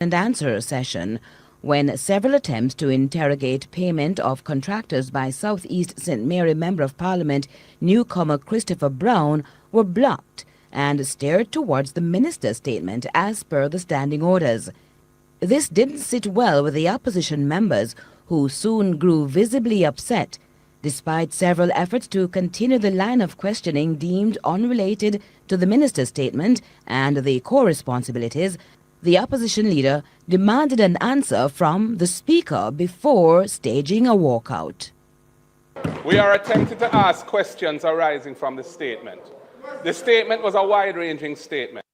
and answer session when several attempts to interrogate payment of contractors by Southeast St. Mary Member of Parliament newcomer Christopher Brown were blocked and steered towards the minister's statement as per the standing orders. This didn't sit well with the opposition members, who soon grew visibly upset. Despite several efforts to continue the line of questioning deemed unrelated to the minister's statement and the core responsibilities, the opposition leader demanded an answer from the Speaker before staging a walkout. We are attempting to ask questions arising from the statement. The statement was a wide-ranging statement.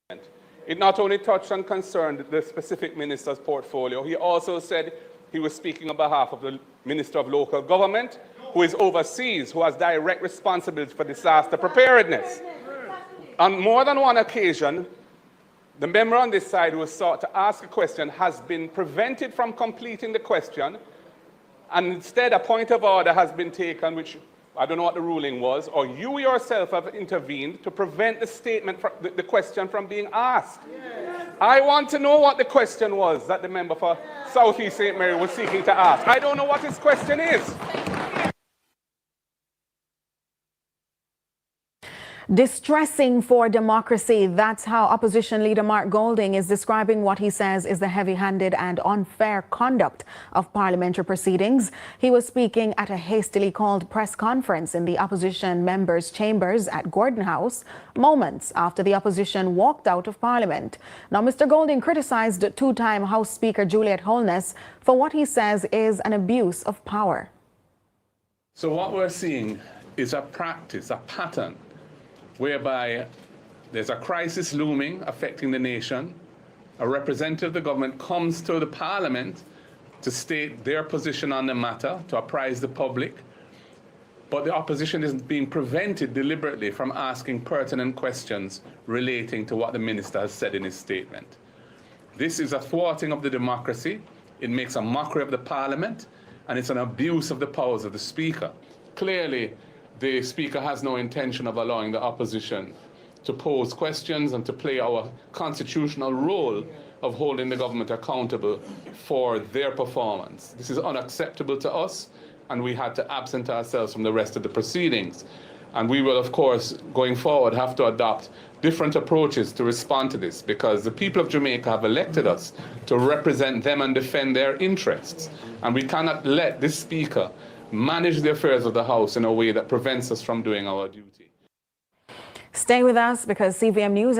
It not only touched and concerned the specific minister's portfolio, he also said he was speaking on behalf of the Minister of Local Government, who is overseas, who has direct responsibility for disaster preparedness. On more than one occasion, the member on this side who was sought to ask a question has been prevented from completing the question, and instead a point of order has been taken, which I don't know what the ruling was, or you yourself have intervened to prevent the statement, the question from being asked. Yes. I want to know what the question was that the member for South East St. Mary was seeking to ask. I don't know what his question is. Distressing for democracy. That's how opposition leader Mark Golding is describing what he says is the heavy-handed and unfair conduct of parliamentary proceedings. He was speaking at a hastily called press conference in the opposition members' chambers at Gordon House, moments after the opposition walked out of Parliament. Now, Mr. Golding criticized two-time House Speaker Juliet Holness for what he says is an abuse of power. So what we're seeing is a practice, a pattern, whereby there's a crisis looming affecting the nation. A representative of the government comes to the Parliament to state their position on the matter, to apprise the public, but the opposition is being prevented deliberately from asking pertinent questions relating to what the minister has said in his statement. This is a thwarting of the democracy. It makes a mockery of the Parliament, and it's an abuse of the powers of the Speaker. Clearly, the Speaker has no intention of allowing the opposition to pose questions and to play our constitutional role of holding the government accountable for their performance. This is unacceptable to us, and we had to absent ourselves from the rest of the proceedings. And we will, of course, going forward, have to adopt different approaches to respond to this, because the people of Jamaica have elected us to represent them and defend their interests. And we cannot let this Speaker manage the affairs of the House in a way that prevents us from doing our duty. Stay with us, because CVM News